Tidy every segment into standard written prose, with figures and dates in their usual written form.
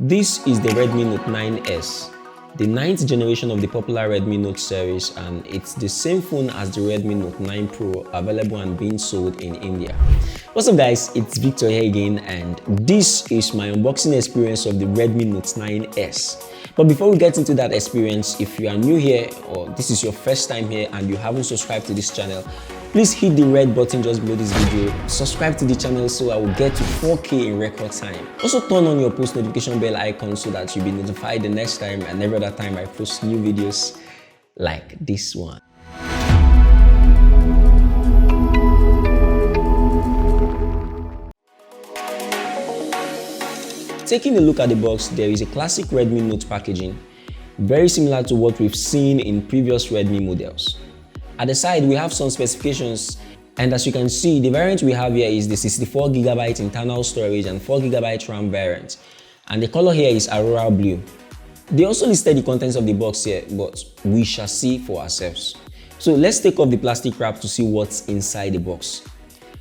This is the Redmi Note 9S, the 9th generation of the popular Redmi Note series, and it's the same phone as the Redmi Note 9 Pro, available and being sold in India. What's up guys, it's Victor here again, and this is my unboxing experience of the Redmi Note 9S. But before we get into that experience, if you are new here or this is your first time here and you haven't subscribed to this channel, please hit the red button just below this video, subscribe to the channel so I will get to 4K in record time. Also turn on your post notification bell icon so that you'll be notified the next time and every other time I post new videos like this one. Taking a look at the box, there is a classic Redmi Note packaging, very similar to what we've seen in previous Redmi models. At the side, we have some specifications, and as you can see, the variant we have here is the 64GB internal storage and 4GB RAM variant, and the color here is Aurora Blue. They also listed the contents of the box here, but we shall see for ourselves. So let's take off the plastic wrap to see what's inside the box.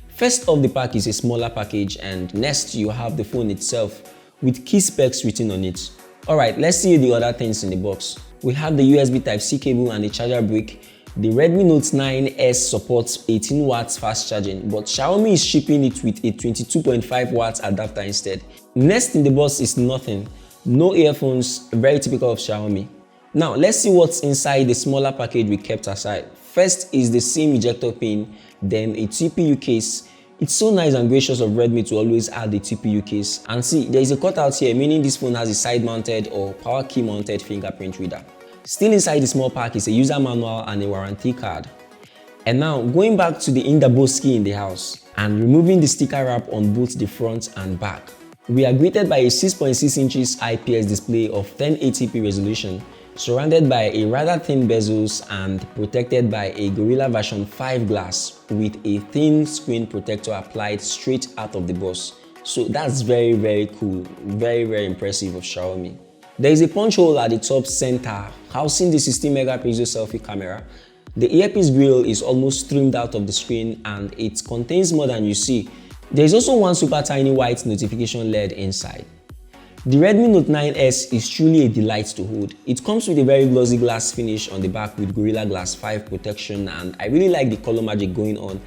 First off the pack is a smaller package, and next you have the phone itself with key specs written on it. Alright, let's see the other things in the box. We have the USB Type-C cable and a charger brick. The Redmi Note 9S supports 18 watts fast charging, but Xiaomi is shipping it with a 22.5 watts adapter instead. Next in the box is nothing. No earphones, very typical of Xiaomi. Now let's see what's inside the smaller package we kept aside. First is the SIM ejector pin, then a TPU case. It's so nice and gracious of Redmi to always add the TPU case. And see, there is a cutout here, meaning this phone has a side-mounted or power key-mounted fingerprint reader. Still inside the small pack is a user manual and a warranty card. And now, going back to the Indaboski in the house and removing the sticker wrap on both the front and back. We are greeted by a 6.6 inches IPS display of 1080p resolution, surrounded by a rather thin bezels and protected by a Gorilla version 5 glass with a thin screen protector applied straight out of the box. So that's very cool, very impressive of Xiaomi. There is a punch hole at the top center housing the 60MP selfie camera. The earpiece grill is almost trimmed out of the screen and it contains more than you see. There is also one super tiny white notification LED inside. The Redmi Note 9S is truly a delight to hold. It comes with a very glossy glass finish on the back with Gorilla Glass 5 protection, and I really like the color magic going on.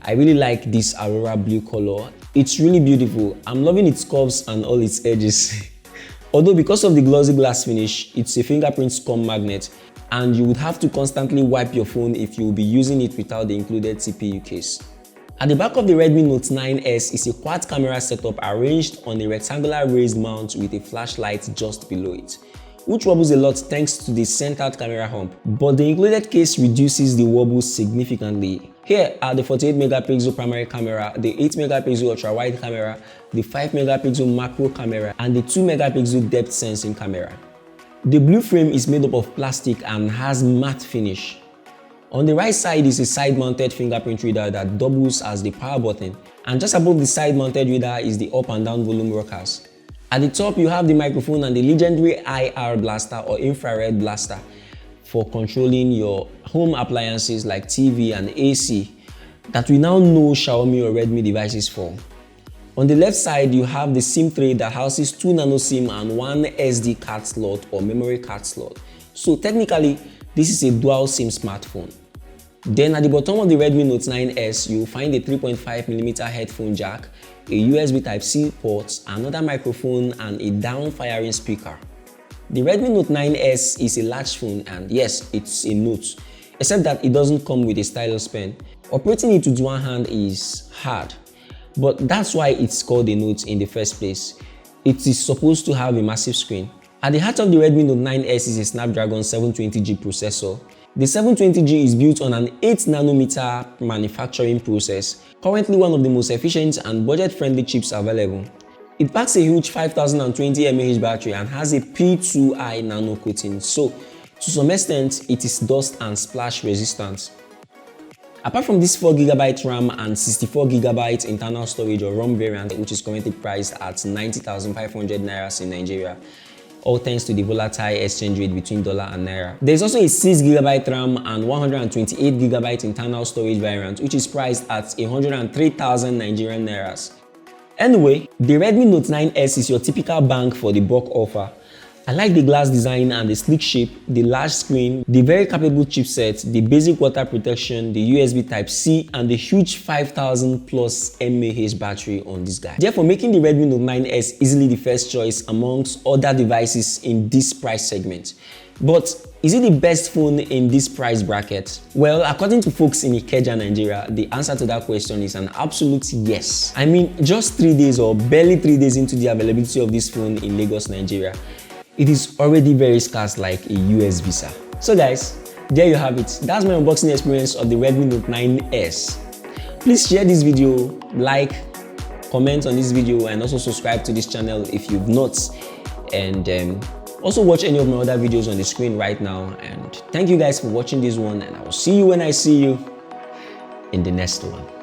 I really like this Aurora Blue color. It's really beautiful. I'm loving its curves and all its edges. Although because of the glossy glass finish, it's a fingerprint scum magnet and you would have to constantly wipe your phone if you will be using it without the included CPU case. At the back of the Redmi Note 9S is a quad camera setup arranged on a rectangular raised mount with a flashlight just below it, which wobbles a lot thanks to the centered camera hump, but the included case reduces the wobble significantly. Here are the 48MP primary camera, the 8MP ultra-wide camera, the 5MP macro camera, and the 2MP depth sensing camera. The blue frame is made up of plastic and has matte finish. On the right side is a side-mounted fingerprint reader that doubles as the power button, and just above the side-mounted reader is the up and down volume rockers. At the top you have the microphone and the legendary IR blaster or infrared blaster for controlling your home appliances like TV and AC that we now know Xiaomi or Redmi devices for. On the left side you have the SIM tray that houses 2 nano SIM and 1 SD card slot or memory card slot. So technically this is a dual SIM smartphone. Then at the bottom of the Redmi Note 9S, you will find a 3.5mm headphone jack, a USB Type-C port, another microphone, and a down-firing speaker. The Redmi Note 9S is a large phone, and yes, it's a Note, except that it doesn't come with a stylus pen. Operating it with one hand is hard, but that's why it's called a Note in the first place. It is supposed to have a massive screen. At the heart of the Redmi Note 9S is a Snapdragon 720G processor. The 720G is built on an 8nm manufacturing process, currently one of the most efficient and budget-friendly chips available. It packs a huge 5020 mAh battery and has a P2I nano coating, so to some extent it is dust and splash resistant. Apart from this 4GB RAM and 64GB internal storage or ROM variant, which is currently priced at 90,500 Naira in Nigeria, all thanks to the volatile exchange rate between dollar and naira. There's also a 6GB RAM and 128GB internal storage variant, which is priced at 103,000 Nigerian Nairas. Anyway, the Redmi Note 9S is your typical bang for the buck offer. I like the glass design and the sleek shape, the large screen, the very capable chipset, the basic water protection, the USB Type-C, and the huge 5000 plus mAh battery on this guy. Therefore, making the Redmi Note 9S easily the first choice amongst other devices in this price segment. But is it the best phone in this price bracket? Well, according to folks in Ikeja, Nigeria, the answer to that question is an absolute yes. I mean, just 3 days or barely 3 days into the availability of this phone in Lagos, Nigeria, it is already very scarce like a US visa. So guys, there you have it. That's my unboxing experience of the Redmi Note 9S. Please share this video, like, comment on this video, and also subscribe to this channel if you've not. And also watch any of my other videos on the screen right now. And thank you guys for watching this one, and I will see you when I see you in the next one.